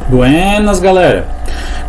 Buenas, galera!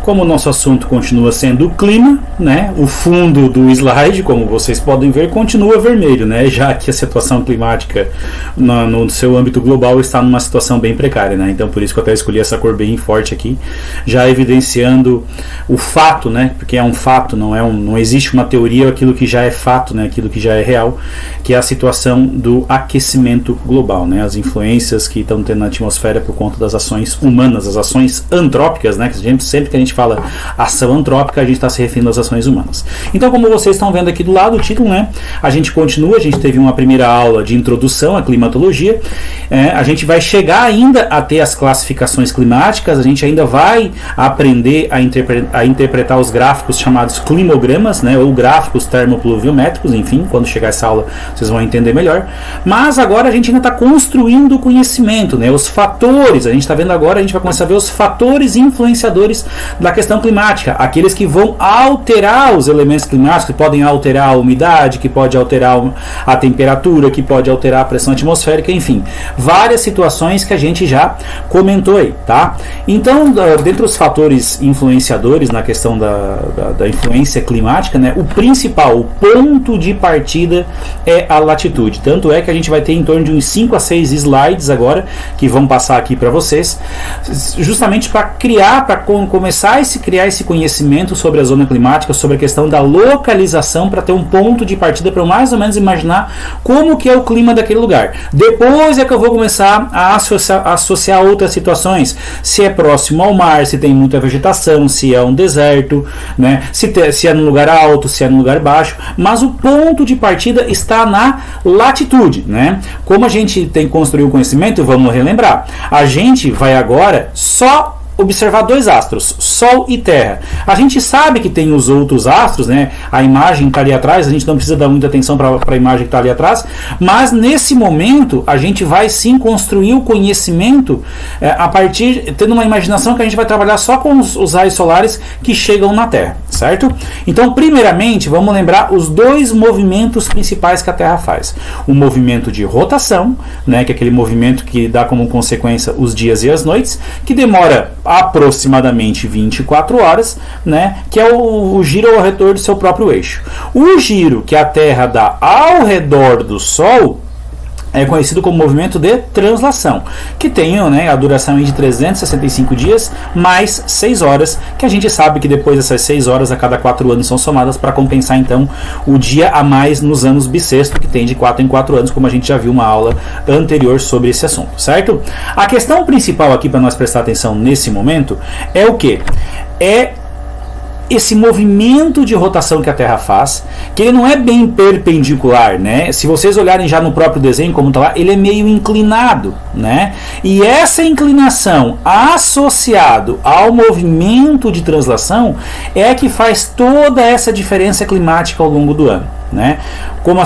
Como o nosso assunto continua sendo o clima, né, o fundo do slide, como vocês podem ver, continua vermelho, né, já que a situação climática no seu âmbito global está numa situação bem precária, né, então por isso que eu até escolhi essa cor bem forte aqui, já evidenciando o fato, né, porque é um fato, não existe uma teoria, aquilo que já é fato, né, aquilo que já é real, que é a situação do aquecimento global, né, as influências que estão tendo na atmosfera por conta das ações humanas, as ações antrópicas, né, que sempre que a gente fala ação antrópica, a gente está se referindo às ações humanas. Então, como vocês estão vendo aqui do lado, o título, né? A gente continua, a gente teve uma primeira aula de introdução à climatologia, a gente vai chegar ainda a ter as classificações climáticas, a gente ainda vai aprender a interpretar os gráficos chamados climogramas, né? Ou gráficos termopluviométricos, enfim, quando chegar essa aula vocês vão entender melhor. Mas agora a gente ainda está construindo o conhecimento, né? Os fatores, a gente está vendo agora, a gente vai começar a ver os fatores influenciadores da questão climática, aqueles que vão alterar os elementos climáticos, que podem alterar a umidade, que pode alterar a temperatura, que pode alterar a pressão atmosférica, enfim, várias situações que a gente já comentou aí, tá? Então, dentre os fatores influenciadores na questão da influência climática, né, o principal, o ponto de partida é a latitude, tanto é que a gente vai ter em torno de uns 5 a 6 slides agora, que vão passar aqui para vocês, justamente para começar a criar esse conhecimento sobre a zona climática, sobre a questão da localização, para ter um ponto de partida para eu mais ou menos imaginar como que é o clima daquele lugar. Depois é que eu vou começar a associar outras situações, se é próximo ao mar, se tem muita vegetação, se é um deserto, né? Se é num lugar alto, se é num lugar baixo, mas o ponto de partida está na latitude, né? Como a gente tem que construir o conhecimento, vamos relembrar, a gente vai agora só observar dois astros, Sol e Terra. A gente sabe que tem os outros astros, né? A imagem está ali atrás, a gente não precisa dar muita atenção para a imagem que está ali atrás, mas nesse momento a gente vai sim construir o conhecimento a partir, tendo uma imaginação que a gente vai trabalhar só com os raios solares que chegam na Terra, certo? Então, primeiramente, vamos lembrar os dois movimentos principais que a Terra faz. O movimento de rotação, né? Que é aquele movimento que dá como consequência os dias e as noites, que demora aproximadamente 24 horas, né, que é o giro ao redor do seu próprio eixo. O giro que a Terra dá ao redor do Sol é conhecido como movimento de translação, que tem, né, a duração de 365 dias mais 6 horas, que a gente sabe que depois dessas 6 horas a cada 4 anos são somadas para compensar então o dia a mais nos anos bissexto, que tem de 4 em 4 anos, como a gente já viu uma aula anterior sobre esse assunto, certo? A questão principal aqui para nós prestar atenção nesse momento é o que? É esse movimento de rotação que a Terra faz, que ele não é bem perpendicular, né? Se vocês olharem já no próprio desenho, como está lá, ele é meio inclinado, né? E essa inclinação associado ao movimento de translação é que faz toda essa diferença climática ao longo do ano, né? Como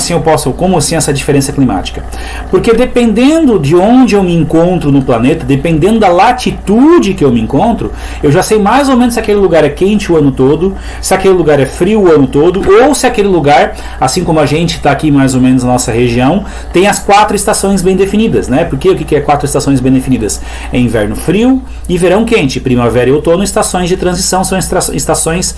assim essa diferença climática? Porque dependendo de onde eu me encontro no planeta, dependendo da latitude que eu me encontro, eu já sei mais ou menos se aquele lugar é quente o ano todo, se aquele lugar é frio o ano todo, ou se aquele lugar, assim como a gente está aqui mais ou menos na nossa região, tem as 4 estações bem definidas, né? Porque o que é 4 estações bem definidas? É inverno frio e verão quente, primavera e outono, estações de transição, são estações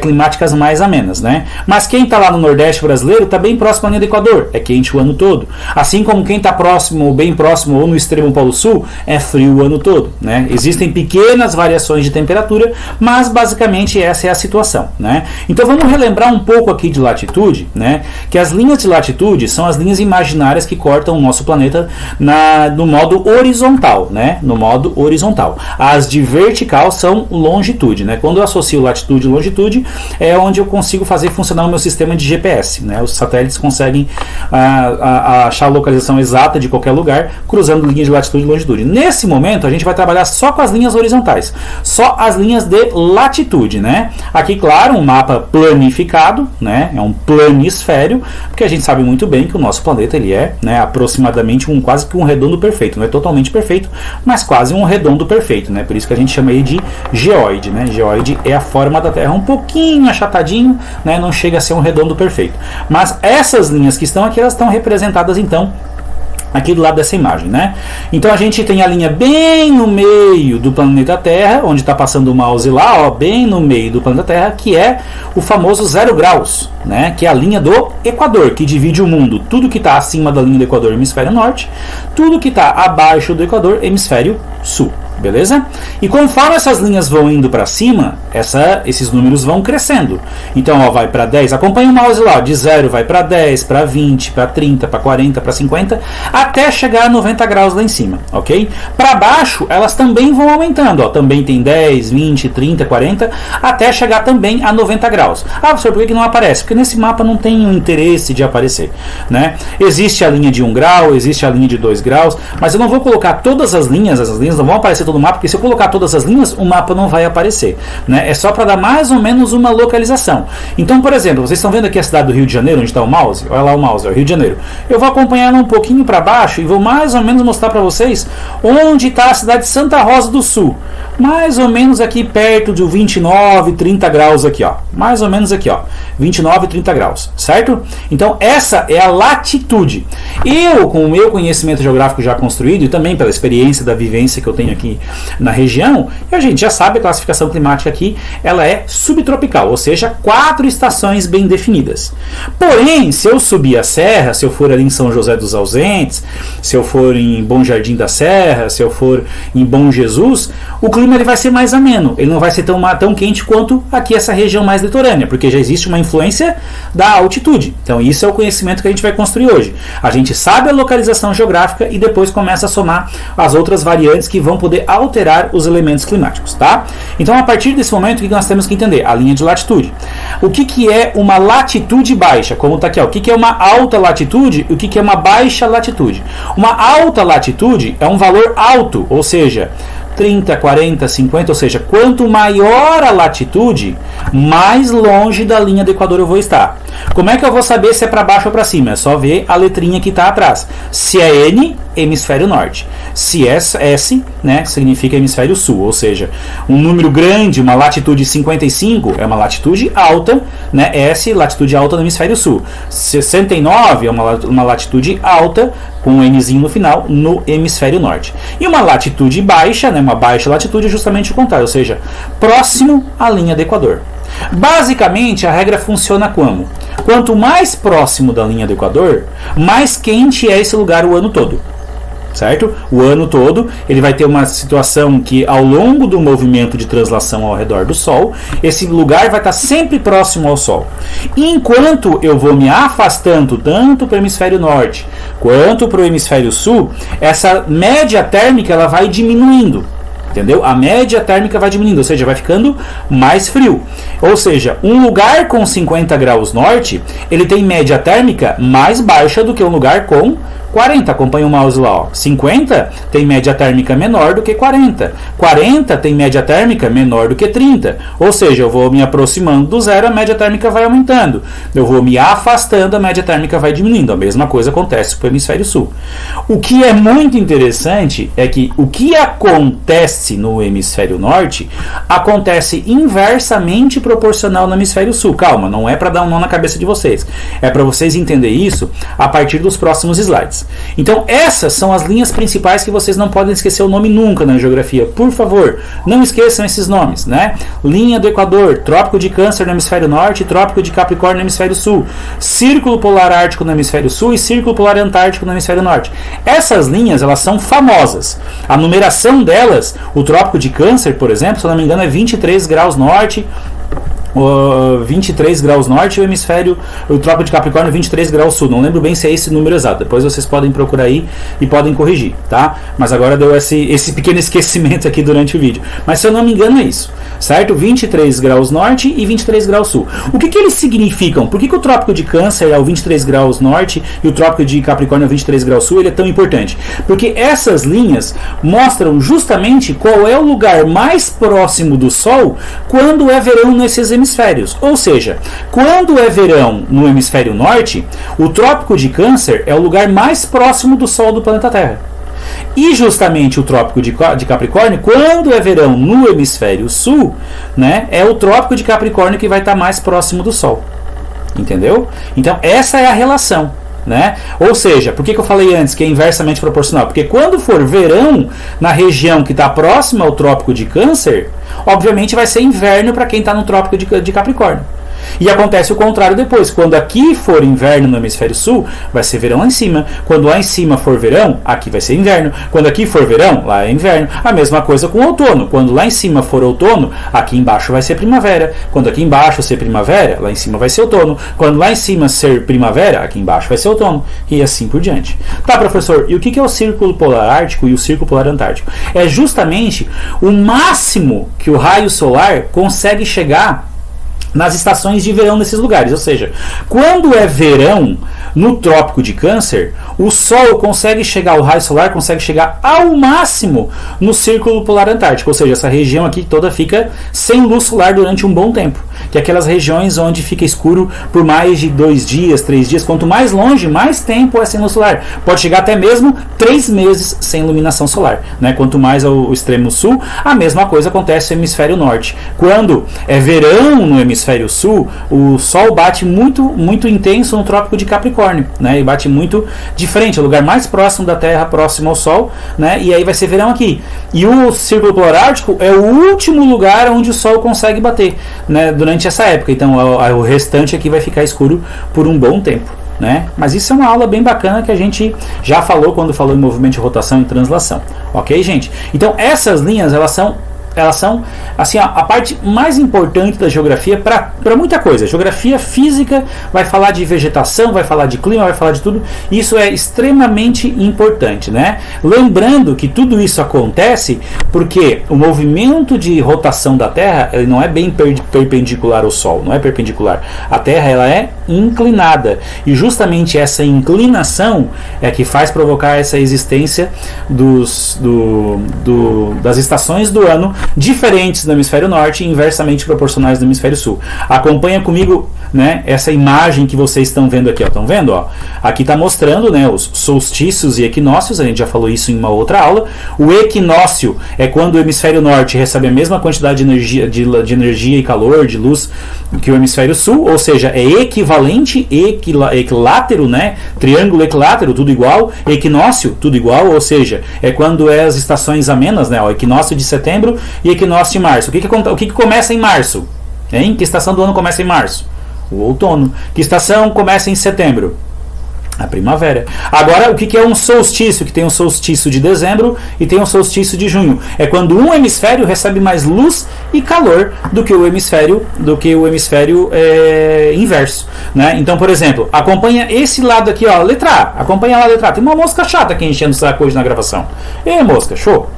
climáticas mais amenas, né? Mas quem está lá no Nordeste brasileiro está bem próximo à linha do Equador, é quente o ano todo. Assim como quem está próximo, bem próximo ou no extremo Polo Sul, é frio o ano todo, né? Existem pequenas variações de temperatura, mas basicamente essa é a situação, né? Então vamos relembrar um pouco aqui de latitude, né? Que as linhas de latitude são as linhas imaginárias que cortam o nosso planeta no modo horizontal, né? No modo horizontal. As de vertical são longitude, né? Quando eu associo latitude e longitude, é onde eu consigo fazer funcionar o meu sistema de GPS, né? Os satélites conseguem achar a localização exata de qualquer lugar cruzando linhas de latitude e longitude. Nesse momento a gente vai trabalhar só com as linhas horizontais, só as linhas de latitude, né? Aqui, claro, um mapa planificado, né? É um planisfério, porque a gente sabe muito bem que o nosso planeta ele é, né, aproximadamente quase que um redondo perfeito, não é totalmente perfeito, mas quase um redondo perfeito, né? Por isso que a gente chama ele de geóide, né? Geóide é a forma da Terra um pouquinho achatadinho, né? Não chega a ser um redondo perfeito. Mas essas linhas que estão aqui, elas estão representadas então aqui do lado dessa imagem, né? Então a gente tem a linha bem no meio do planeta Terra, onde está passando o mouse lá, ó, bem no meio do planeta Terra, que é o famoso 0 graus, né? Que é a linha do Equador, que divide o mundo. Tudo que está acima da linha do Equador, hemisfério norte, tudo que está abaixo do Equador, hemisfério sul. Beleza? E conforme essas linhas vão indo para cima, esses números vão crescendo. Então, ó, vai para 10, acompanha o mouse lá, de 0 vai para 10, para 20, para 30, para 40, para 50, até chegar a 90 graus lá em cima, ok? Para baixo, elas também vão aumentando, ó, também tem 10, 20, 30, 40, até chegar também a 90 graus. Ah, professor, por que não aparece? Porque nesse mapa não tem o interesse de aparecer, né? Existe a linha de 1 grau, existe a linha de 2 graus, mas eu não vou colocar todas as linhas não vão aparecer todo o mapa, porque se eu colocar todas as linhas, o mapa não vai aparecer, né? É só para dar mais ou menos uma localização. Então, por exemplo, vocês estão vendo aqui a cidade do Rio de Janeiro, onde está o mouse? Olha lá o mouse, é o Rio de Janeiro. Eu vou acompanhar ela um pouquinho para baixo e vou mais ou menos mostrar para vocês onde está a cidade de Santa Rosa do Sul. Mais ou menos aqui perto de 29, 30 graus aqui, ó. Mais ou menos aqui, ó. 29, 30 graus, certo? Então, essa é a latitude. Eu, com o meu conhecimento geográfico já construído e também pela experiência da vivência que eu tenho aqui na região, a gente já sabe a classificação climática aqui, ela é subtropical, ou seja, 4 estações bem definidas. Porém, se eu subir a serra, se eu for ali em São José dos Ausentes, se eu for em Bom Jardim da Serra, se eu for em Bom Jesus, o clima ele vai ser mais ameno, ele não vai ser tão quente quanto aqui essa região mais litorânea, porque já existe uma influência da altitude. Então isso é o conhecimento que a gente vai construir hoje. A gente sabe a localização geográfica e depois começa a somar as outras variantes que vão poder alterar os elementos climáticos, tá? Então a partir desse momento o que nós temos que entender? A linha de latitude. O que é uma latitude baixa? Como está aqui, ó. O que é uma alta latitude e o que é uma baixa latitude? Uma alta latitude é um valor alto, ou seja, 30, 40, 50, ou seja, quanto maior a latitude, mais longe da linha do Equador eu vou estar. Como é que eu vou saber se é para baixo ou para cima? É só ver a letrinha que está atrás. Se é N, hemisfério norte. Se é S, né, significa hemisfério sul, ou seja, um número grande, uma latitude 55 é uma latitude alta, né, S, latitude alta no hemisfério sul. 69 é uma latitude alta, com um Nzinho no final, no hemisfério norte. E uma latitude baixa, né, uma baixa latitude é justamente o contrário, ou seja, próximo à linha do Equador. Basicamente, a regra funciona como? Quanto mais próximo da linha do Equador, mais quente é esse lugar o ano todo. Certo? O ano todo ele vai ter uma situação que ao longo do movimento de translação ao redor do Sol, esse lugar vai estar sempre próximo ao Sol. Enquanto eu vou me afastando tanto para o hemisfério norte quanto para o hemisfério sul, essa média térmica ela vai diminuindo. Entendeu? A média térmica vai diminuindo, ou seja, vai ficando mais frio. Ou seja, um lugar com 50 graus norte, ele tem média térmica mais baixa do que um lugar com 40, acompanha o mouse lá, ó. 50 tem média térmica menor do que 40. 40 tem média térmica menor do que 30. Ou seja, eu vou me aproximando do zero, a média térmica vai aumentando. Eu vou me afastando, a média térmica vai diminuindo. A mesma coisa acontece para o hemisfério sul. O que é muito interessante é que o que acontece no hemisfério norte acontece inversamente proporcional no hemisfério sul. Calma, não é para dar um nó na cabeça de vocês. É para vocês entenderem isso a partir dos próximos slides. Então essas são as linhas principais que vocês não podem esquecer o nome nunca na geografia. Por favor, não esqueçam esses nomes, né? Linha do Equador, Trópico de Câncer no hemisfério norte, Trópico de Capricórnio no hemisfério sul, Círculo Polar Ártico no hemisfério sul e Círculo Polar Antártico no hemisfério norte. Essas linhas, elas são famosas. A numeração delas, o Trópico de Câncer, por exemplo, se eu não me engano, é 23 graus norte, 23 graus norte e o Trópico de Capricórnio 23 graus sul. Não lembro bem se é esse número exato. Depois vocês podem procurar aí e podem corrigir, tá? Mas agora deu esse pequeno esquecimento aqui durante o vídeo. Mas se eu não me engano é isso, certo? 23 graus norte e 23 graus sul. O que eles significam? Por que o Trópico de Câncer é o 23 graus norte e o Trópico de Capricórnio é o 23 graus sul? Ele é tão importante? Porque essas linhas mostram justamente qual é o lugar mais próximo do Sol quando é verão nesses hemisférios. Ou seja, quando é verão no hemisfério norte, o Trópico de Câncer é o lugar mais próximo do Sol do planeta Terra. E justamente o Trópico de Capricórnio, quando é verão no hemisfério sul, né, é o Trópico de Capricórnio que vai estar mais próximo do Sol. Entendeu? Então essa é a relação. né? Ou seja, por que eu falei antes que é inversamente proporcional? Porque quando for verão na região que está próxima ao Trópico de Câncer, obviamente vai ser inverno para quem está no Trópico de Capricórnio. E acontece o contrário depois. Quando aqui for inverno no hemisfério sul, vai ser verão lá em cima. Quando lá em cima for verão, aqui vai ser inverno. Quando aqui for verão, lá é inverno. A mesma coisa com o outono. Quando lá em cima for outono, aqui embaixo vai ser primavera. Quando aqui embaixo ser primavera, lá em cima vai ser outono. Quando lá em cima ser primavera, aqui embaixo vai ser outono. E assim por diante. Tá, professor, e o que é o Círculo Polar Ártico e o Círculo Polar Antártico? É justamente o máximo que o raio solar consegue chegar nas estações de verão nesses lugares. Ou seja, quando é verão no Trópico de Câncer, o Sol consegue chegar, o raio solar consegue chegar ao máximo no Círculo Polar Antártico. Ou seja, essa região aqui toda fica sem luz solar durante um bom tempo. Que é aquelas regiões onde fica escuro por mais de 2 dias, 3 dias. Quanto mais longe, mais tempo é sem luz solar. Pode chegar até mesmo 3 meses sem iluminação solar, né? Quanto mais ao extremo sul, a mesma coisa acontece no hemisfério norte. Quando é verão no hemisfério sul, o Sol bate muito intenso no Trópico de Capricórnio, né? E bate muito de frente, é o lugar mais próximo da Terra, próximo ao Sol, né? E aí vai ser verão aqui. E o Círculo Polar Ártico é o último lugar onde o Sol consegue bater, né? Durante essa época. Então o restante aqui vai ficar escuro por um bom tempo, né? Mas isso é uma aula bem bacana que a gente já falou quando falou em movimento de rotação e translação, ok, gente? Então essas linhas elas são assim, a parte mais importante da geografia para muita coisa. Geografia física vai falar de vegetação, vai falar de clima, vai falar de tudo. Isso é extremamente importante, né? Lembrando que tudo isso acontece porque o movimento de rotação da Terra ele não é bem perpendicular ao Sol, não é perpendicular. A Terra ela é inclinada e justamente essa inclinação é que faz provocar essa existência das estações do ano diferentes no hemisfério norte e inversamente proporcionais no hemisfério sul. Acompanha comigo, né, essa imagem que vocês estão vendo aqui, estão vendo? Ó? Aqui está mostrando, né, os solstícios e equinócios, a gente já falou isso em uma outra aula. O equinócio é quando o hemisfério norte recebe a mesma quantidade de energia e calor, de luz, que o hemisfério sul, ou seja, é equivalente, equilátero, né, triângulo equilátero, tudo igual, equinócio, tudo igual, ou seja, é quando é as estações amenas, né, o equinócio de setembro e equinócio de março. O que começa em março? Hein? Que estação do ano começa em março? O outono. Que estação começa em setembro? A primavera. Agora, o que é um solstício? Que tem um solstício de dezembro e tem um solstício de junho. É quando um hemisfério recebe mais luz e calor do que o hemisfério inverso, né? Então, por exemplo, acompanha esse lado aqui, ó, letra A. Acompanha lá a letra A. Tem uma mosca chata aqui enchendo o saco hoje na gravação. Ei, mosca, show.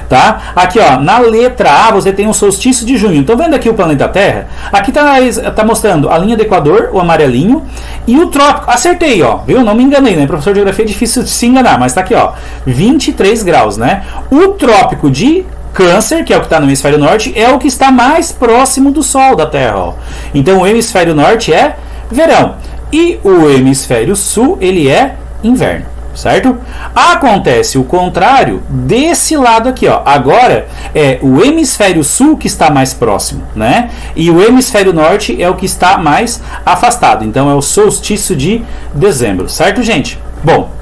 Tá? Aqui, ó, na letra A você tem um solstício de junho. Estão vendo aqui o planeta Terra? Aqui tá mostrando a linha do Equador, o amarelinho, e o trópico. Acertei, ó. Viu? Não me enganei, né? Professor de geografia é difícil de se enganar, mas tá aqui, ó. 23 graus, né? O trópico de Câncer, que é o que está no hemisfério norte, é o que está mais próximo do Sol da Terra, ó. Então o hemisfério norte é verão e o hemisfério sul ele é inverno, certo? Acontece o contrário desse lado aqui, ó. Agora é o hemisfério sul que está mais próximo, né? E o hemisfério norte é o que está mais afastado. Então é o solstício de dezembro, certo, gente? Bom,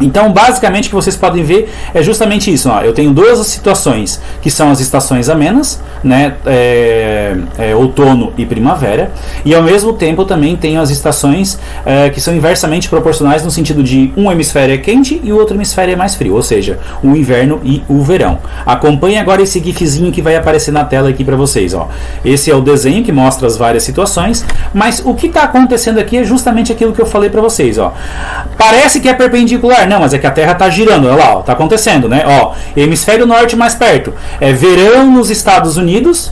então, basicamente, o que vocês podem ver é justamente isso. Ó. Eu tenho duas situações, que são as estações amenas, né? Outono e primavera. E, ao mesmo tempo, também tenho as estações que são inversamente proporcionais no sentido de um hemisfério é quente e o outro hemisfério é mais frio. Ou seja, o inverno e o verão. Acompanhe agora esse gifzinho que vai aparecer na tela aqui para vocês. Ó. Esse é o desenho que mostra as várias situações. Mas o que está acontecendo aqui é justamente aquilo que eu falei para vocês. Ó. Parece que é perpendicular. Não, mas é que a Terra está girando, olha lá, está acontecendo, né? Ó, hemisfério norte mais perto, é verão nos Estados Unidos,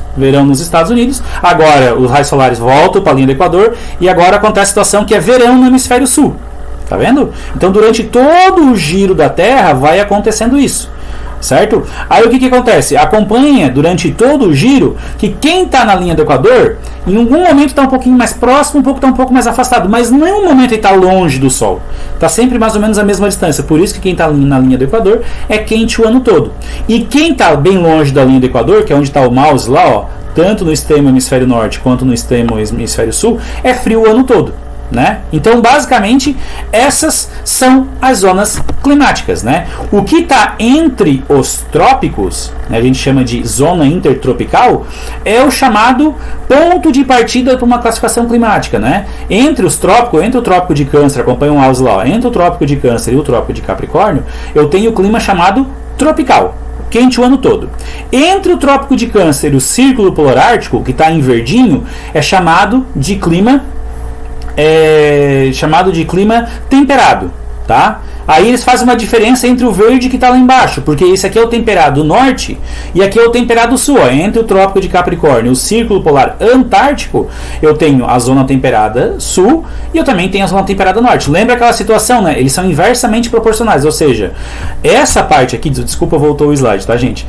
agora os raios solares voltam para a linha do Equador, e agora acontece a situação que é verão no hemisfério sul, tá vendo? Então durante todo o giro da Terra vai acontecendo isso. Certo? Aí o que acontece? Acompanha durante todo o giro que quem está na linha do Equador, em algum momento está um pouquinho mais próximo, está um pouco mais afastado, mas em nenhum momento ele está longe do Sol. Está sempre mais ou menos a mesma distância. Por isso que quem está na linha do Equador é quente o ano todo. E quem está bem longe da linha do Equador, que é onde está o mouse lá, ó, tanto no extremo hemisfério norte quanto no extremo hemisfério sul, é frio o ano todo. né? Então, basicamente, essas são as zonas climáticas, né? O que está entre os trópicos, né, a gente chama de zona intertropical, é o chamado ponto de partida para uma classificação climática, né? Entre os trópicos, entre o trópico de Câncer, acompanha um house lá, entre o trópico de Câncer e o trópico de Capricórnio, eu tenho o clima chamado tropical, quente o ano todo. Entre o trópico de Câncer e o círculo polar ártico, que está em verdinho, é chamado de clima temperado, tá? Aí eles fazem uma diferença entre o verde que está lá embaixo, porque esse aqui é o temperado norte e aqui é o temperado sul. Ó. Entre o trópico de Capricórnio e o círculo polar antártico, eu tenho a zona temperada sul e eu também tenho a zona temperada norte. Lembra aquela situação, né? Eles são inversamente proporcionais, ou seja, essa parte aqui, desculpa, voltou o slide, tá, gente?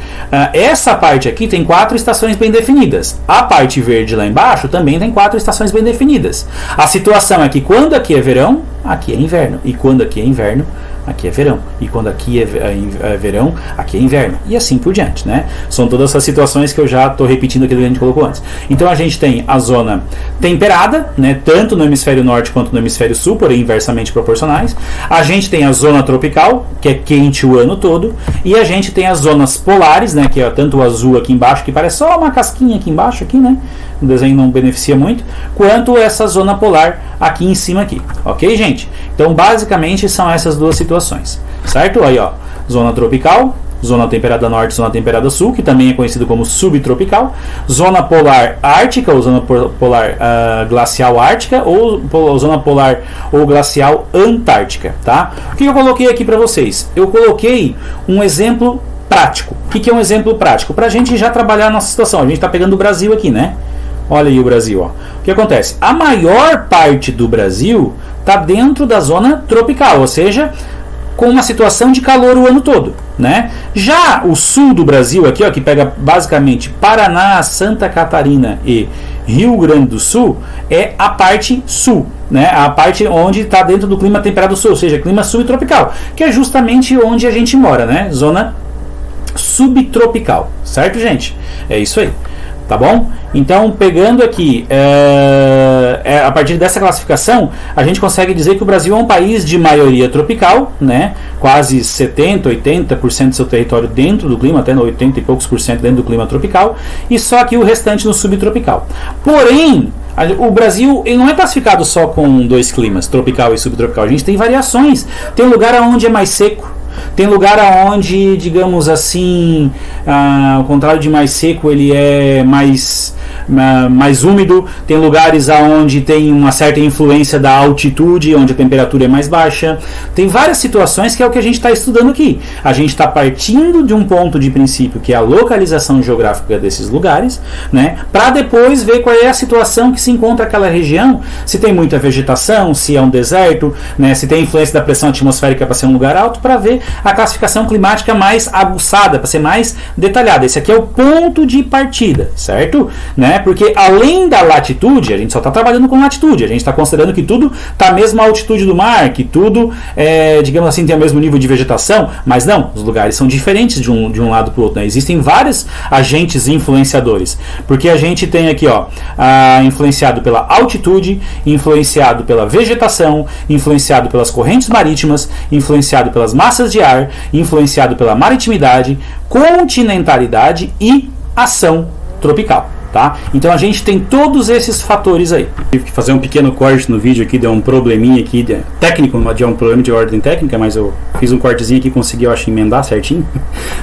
Essa parte aqui tem 4 estações bem definidas. A parte verde lá embaixo também tem 4 estações bem definidas. A situação é que quando aqui é verão, aqui é inverno. E quando aqui é inverno, aqui é verão. E quando aqui é verão, aqui é inverno. E assim por diante, né? São todas essas situações que eu já estou repetindo aquilo que a gente colocou antes. Então a gente tem a zona temperada, né? Tanto no hemisfério norte quanto no hemisfério sul, porém inversamente proporcionais. A gente tem a zona tropical, que é quente o ano todo. E a gente tem as zonas polares, né? Que é tanto o azul aqui embaixo, que parece só uma casquinha aqui embaixo, aqui, né? O desenho não beneficia muito, quanto essa zona polar aqui em cima aqui, ok, gente? Então, basicamente, são essas duas situações, certo? Aí, ó, zona tropical, zona temperada norte, zona temperada sul, que também é conhecido como subtropical, zona polar ártica, ou zona polar glacial ártica, ou zona polar ou glacial antártica, tá? O que eu coloquei aqui para vocês? Eu coloquei um exemplo prático. O que é um exemplo prático? Para a gente já trabalhar a nossa situação. A gente está pegando o Brasil aqui, né? Olha aí o Brasil, ó. O que acontece? A maior parte do Brasil está dentro da zona tropical, ou seja, com uma situação de calor o ano todo, né? Já o sul do Brasil aqui, ó, que pega basicamente Paraná, Santa Catarina e Rio Grande do Sul, é a parte sul, né? A parte onde está dentro do clima temperado sul, ou seja, clima subtropical, que é justamente onde a gente mora, né? Zona subtropical, certo, gente? É isso aí. Tá bom? Então, pegando aqui, a partir dessa classificação, a gente consegue dizer que o Brasil é um país de maioria tropical, né? Quase 70%, 80% do seu território dentro do clima, até 80 e poucos por cento dentro do clima tropical, e só aqui o restante no subtropical. Porém, o Brasil ele não é classificado só com 2 climas, tropical e subtropical. A gente tem variações. Tem lugar onde é mais seco. Tem lugar onde, digamos assim, ao contrário de mais seco, ele é mais úmido. Tem lugares onde tem uma certa influência da altitude, onde a temperatura é mais baixa. Tem várias situações que é o que a gente está estudando aqui. A gente está partindo de um ponto de princípio, que é a localização geográfica desses lugares, né, para depois ver qual é a situação que se encontra aquela região, se tem muita vegetação, se é um deserto, né, se tem influência da pressão atmosférica para ser um lugar alto, para ver a classificação climática mais aguçada, para ser mais detalhada. Esse aqui é o ponto de partida, certo? Né? Porque além da latitude, a gente só está trabalhando com latitude, a gente está considerando que tudo está à mesma altitude do mar, que tudo, digamos assim, tem o mesmo nível de vegetação, mas não, os lugares são diferentes de um lado para o outro, né? Existem vários agentes influenciadores, porque a gente tem aqui, ó, influenciado pela altitude, influenciado pela vegetação, influenciado pelas correntes marítimas, influenciado pelas massas de ar, influenciado pela maritimidade, continentalidade e ação tropical. Tá? Então a gente tem todos esses fatores aí. Tive que fazer um pequeno corte no vídeo aqui, deu um probleminha aqui técnico, de um problema de ordem técnica, mas eu fiz um cortezinho aqui e consegui, eu acho, emendar certinho,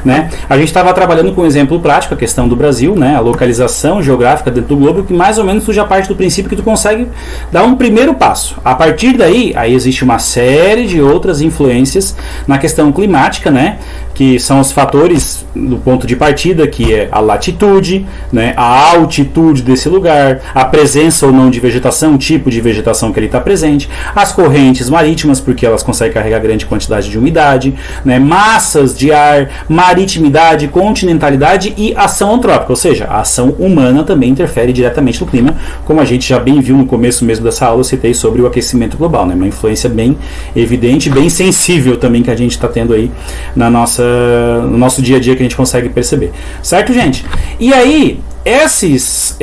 né? A gente estava trabalhando com um exemplo prático, a questão do Brasil, né? A localização geográfica dentro do globo, que mais ou menos tu já parte do princípio que tu consegue dar um primeiro passo. A partir daí, aí existe uma série de outras influências na questão climática, né? Que são os fatores do ponto de partida, que é a latitude, né? A altitude desse lugar, a presença ou não de vegetação, o tipo de vegetação que ele está presente, as correntes marítimas, porque elas conseguem carregar grande quantidade de umidade, né? Massas de ar, maritimidade, continentalidade e ação antrópica, ou seja, a ação humana também interfere diretamente no clima, como a gente já bem viu no começo mesmo dessa aula, eu citei sobre o aquecimento global, né? Uma influência bem evidente, bem sensível também que a gente está tendo aí no nosso dia a dia, que a gente consegue perceber, certo, gente? E aí esses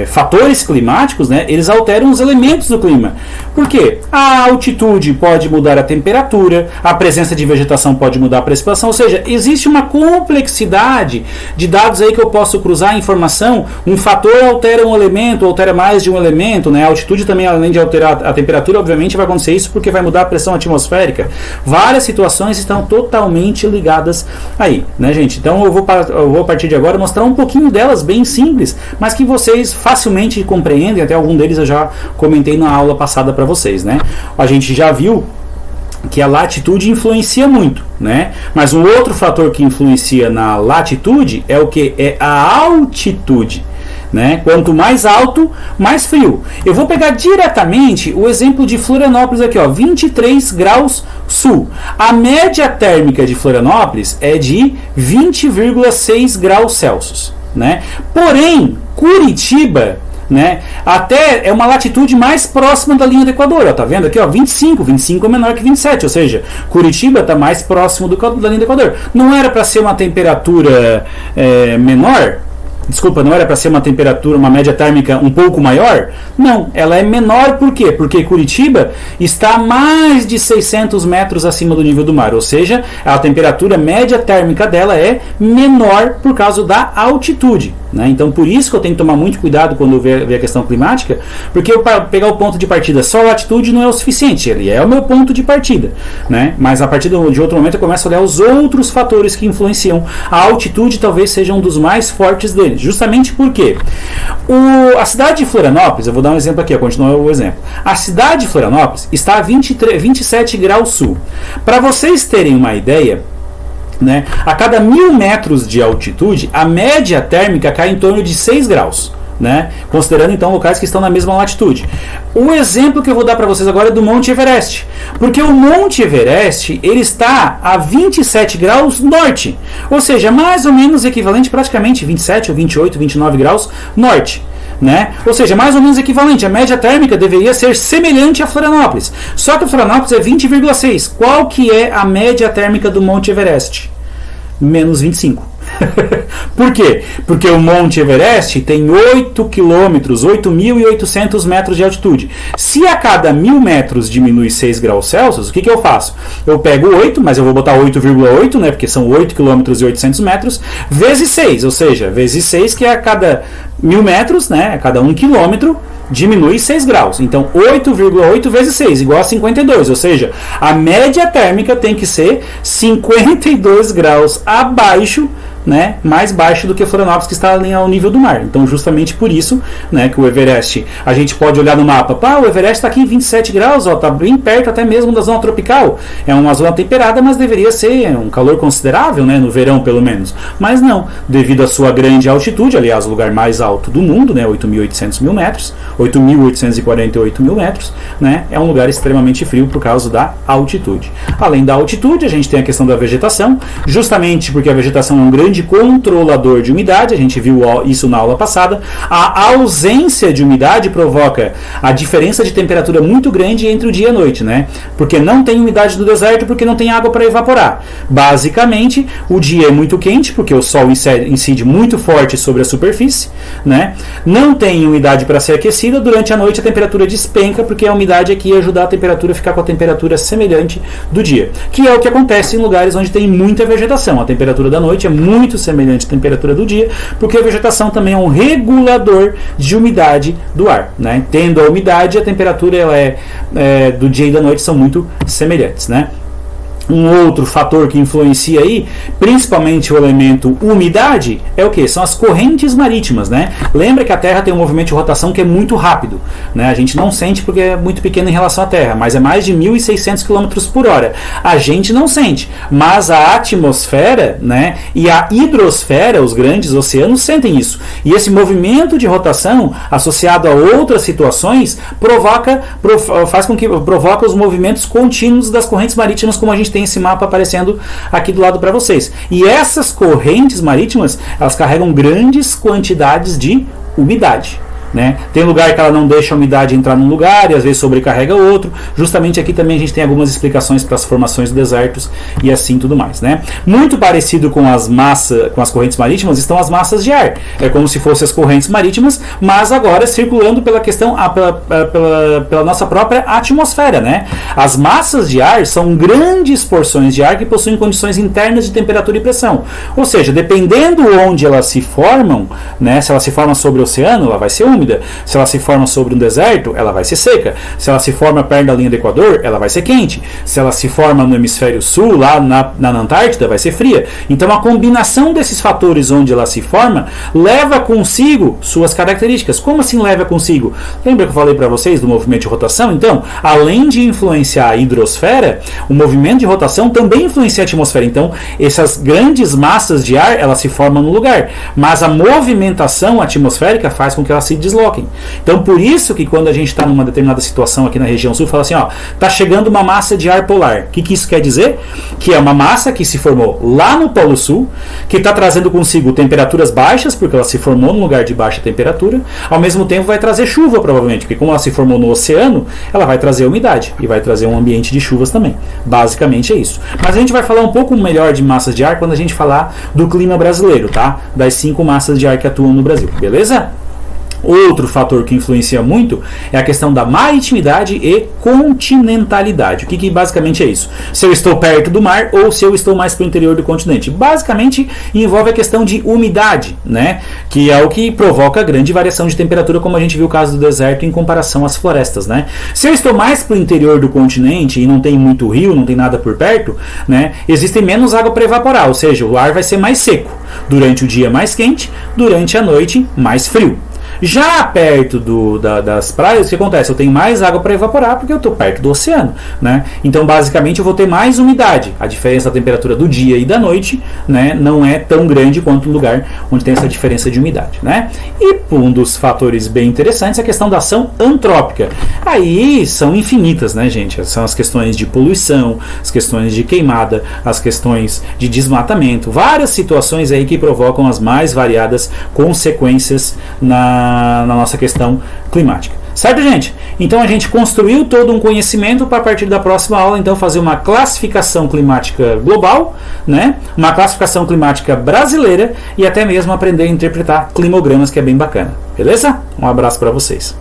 fatores climáticos, né, eles alteram os elementos do clima. Por quê? A altitude pode mudar a temperatura, a presença de vegetação pode mudar a precipitação, ou seja, existe uma complexidade de dados aí que eu posso cruzar a informação. Um fator altera um elemento, altera mais de um elemento, né? A altitude também, além de alterar a temperatura, obviamente vai acontecer isso porque vai mudar a pressão atmosférica. Várias situações estão totalmente ligadas aí, né, gente? Então eu vou a partir de agora mostrar um pouquinho delas, bem simples, mas que vocês facilmente compreendem. Até algum deles eu já comentei na aula passada para vocês, né? A gente já viu que a latitude influencia muito, né? Mas um outro fator que influencia na latitude é o que? É a altitude, né? Quanto mais alto, mais frio. Eu vou pegar diretamente o exemplo de Florianópolis aqui, ó, 23 graus sul. A média térmica de Florianópolis é de 20,6 graus Celsius, né? Porém, Curitiba, né, até é uma latitude mais próxima da linha do Equador, ó, tá vendo aqui, ó, 25 é menor que 27, ou seja, Curitiba está mais próximo da linha do Equador. Não era para ser uma temperatura menor? Desculpa, não era para ser uma temperatura, uma média térmica um pouco maior? Não, ela é menor por quê? Porque Curitiba está a mais de 600 metros acima do nível do mar, ou seja, a temperatura média térmica dela é menor por causa da altitude, né? Então por isso que eu tenho que tomar muito cuidado quando eu ver a questão climática, porque eu pegar o ponto de partida só a latitude não é o suficiente, ele é o meu ponto de partida, né? Mas a partir de outro momento eu começo a olhar os outros fatores que influenciam. A altitude talvez seja um dos mais fortes deles. Justamente porque a cidade de Florianópolis, eu vou dar um exemplo aqui, continuar o exemplo. A cidade de Florianópolis está a 27 graus sul. Para vocês terem uma ideia, né, a cada 1000 metros de altitude, a média térmica cai em torno de 6 graus. Né? Considerando então locais que estão na mesma latitude. O exemplo que eu vou dar para vocês agora é do Monte Everest, porque o Monte Everest ele está a 27 graus norte, ou seja, mais ou menos equivalente, praticamente 27 ou 28, 29 graus norte, né? Ou seja, mais ou menos equivalente. A média térmica deveria ser semelhante a Florianópolis, só que Florianópolis é 20,6. Qual que é a média térmica do Monte Everest? Menos 25. Por quê? Porque o Monte Everest tem 8 quilômetros, 8.800 metros de altitude. Se a cada 1000 metros diminui 6 graus Celsius, o que eu faço? Eu pego 8, mas eu vou botar 8,8, né, porque são 8 quilômetros e 800 metros, vezes 6, ou seja, vezes 6, que é a cada 1000 metros, né, a cada 1 quilômetro, diminui 6 graus. Então 8,8 vezes 6 igual a 52, ou seja, a média térmica tem que ser 52 graus abaixo, né, mais baixo do que Florianópolis, que está ali ao nível do mar. Então justamente por isso, né, que o Everest, a gente pode olhar no mapa, o Everest está aqui em 27 graus, está bem perto até mesmo da zona tropical. É uma zona temperada, mas deveria ser um calor considerável, né, no verão pelo menos. Mas não, devido à sua grande altitude, aliás, o lugar mais alto do mundo, né, 8.800 mil metros, 8.848 mil metros, né, é um lugar extremamente frio por causa da altitude. Além da altitude, a gente tem a questão da vegetação, justamente porque a vegetação é um grande controlador de umidade, a gente viu isso na aula passada. A ausência de umidade provoca a diferença de temperatura muito grande entre o dia e a noite, né? Porque não tem umidade no deserto, porque não tem água para evaporar. Basicamente, o dia é muito quente, porque o sol incide muito forte sobre a superfície, né? Não tem umidade para ser aquecida, durante a noite a temperatura despenca, porque a umidade aqui ajuda a temperatura a ficar com a temperatura semelhante do dia, que é o que acontece em lugares onde tem muita vegetação. A temperatura da noite é muito semelhante à temperatura do dia, porque a vegetação também é um regulador de umidade do ar, né? Tendo a umidade, a temperatura ela do dia e da noite são muito semelhantes, né? Um outro fator que influencia aí, principalmente o elemento umidade, é o que? São as correntes marítimas, né? Lembra que a Terra tem um movimento de rotação que é muito rápido, né? A gente não sente porque é muito pequeno em relação à Terra, mas é mais de 1.600 km por hora. A gente não sente, mas a atmosfera, né, e a hidrosfera, os grandes oceanos, sentem isso. E esse movimento de rotação, associado a outras situações, provoca os movimentos contínuos das correntes marítimas, como a gente tem esse mapa aparecendo aqui do lado para vocês. E essas correntes marítimas, elas carregam grandes quantidades de umidade. né? Tem lugar que ela não deixa a umidade entrar num lugar e às vezes sobrecarrega outro. Justamente aqui também a gente tem algumas explicações para as formações dos desertos e assim tudo mais, né? Muito parecido com as massas, com as correntes marítimas, estão as massas de ar. É como se fossem as correntes marítimas, mas agora circulando pela questão, pela nossa própria atmosfera, né? As massas de ar são grandes porções de ar que possuem condições internas de temperatura e pressão. Ou seja, dependendo onde elas se formam, né? Se ela se forma sobre o oceano, ela vai ser úmida. Se ela se forma sobre um deserto, ela vai ser seca. Se ela se forma perto da linha do Equador, ela vai ser quente. Se ela se forma no hemisfério sul, lá na Antártida, vai ser fria. Então a combinação desses fatores onde ela se forma leva consigo suas características. Como assim leva consigo? Lembra que eu falei para vocês do movimento de rotação? Então, além de influenciar a hidrosfera, o movimento de rotação também influencia a atmosfera. Então, essas grandes massas de ar, elas se formam no lugar, mas a movimentação atmosférica faz com que elas se desloquem. Então, por isso que quando a gente está numa determinada situação aqui na região sul, fala assim, ó, tá chegando uma massa de ar polar. O que isso quer dizer? Que é uma massa que se formou lá no Polo Sul, que está trazendo consigo temperaturas baixas, porque ela se formou num lugar de baixa temperatura, ao mesmo tempo vai trazer chuva, provavelmente, porque como ela se formou no oceano, ela vai trazer umidade e vai trazer um ambiente de chuvas também. Basicamente é isso. Mas a gente vai falar um pouco melhor de massas de ar quando a gente falar do clima brasileiro, tá? Das 5 massas de ar que atuam no Brasil, beleza? Outro fator que influencia muito é a questão da maritimidade e continentalidade. O que basicamente é isso? Se eu estou perto do mar ou se eu estou mais para o interior do continente. Basicamente envolve a questão de umidade, né? Que é o que provoca grande variação de temperatura, como a gente viu o caso do deserto em comparação às florestas, né? Se eu estou mais para o interior do continente e não tem muito rio, não tem nada por perto, né? Existe menos água para evaporar, ou seja, o ar vai ser mais seco. Durante o dia mais quente, durante a noite mais frio. Já perto das praias, o que acontece? Eu tenho mais água para evaporar porque eu estou perto do oceano, né? Então, basicamente, eu vou ter mais umidade. A diferença da temperatura do dia e da noite, né, não é tão grande quanto um lugar onde tem essa diferença de umidade, né? E um dos fatores bem interessantes é a questão da ação antrópica. Aí são infinitas, né, gente? São as questões de poluição, as questões de queimada, as questões de desmatamento, várias situações aí que provocam as mais variadas consequências na nossa questão climática. Certo, gente? Então a gente construiu todo um conhecimento para a partir da próxima aula então fazer uma classificação climática global, né? Uma classificação climática brasileira e até mesmo aprender a interpretar climogramas, que é bem bacana. Beleza? Um abraço para vocês.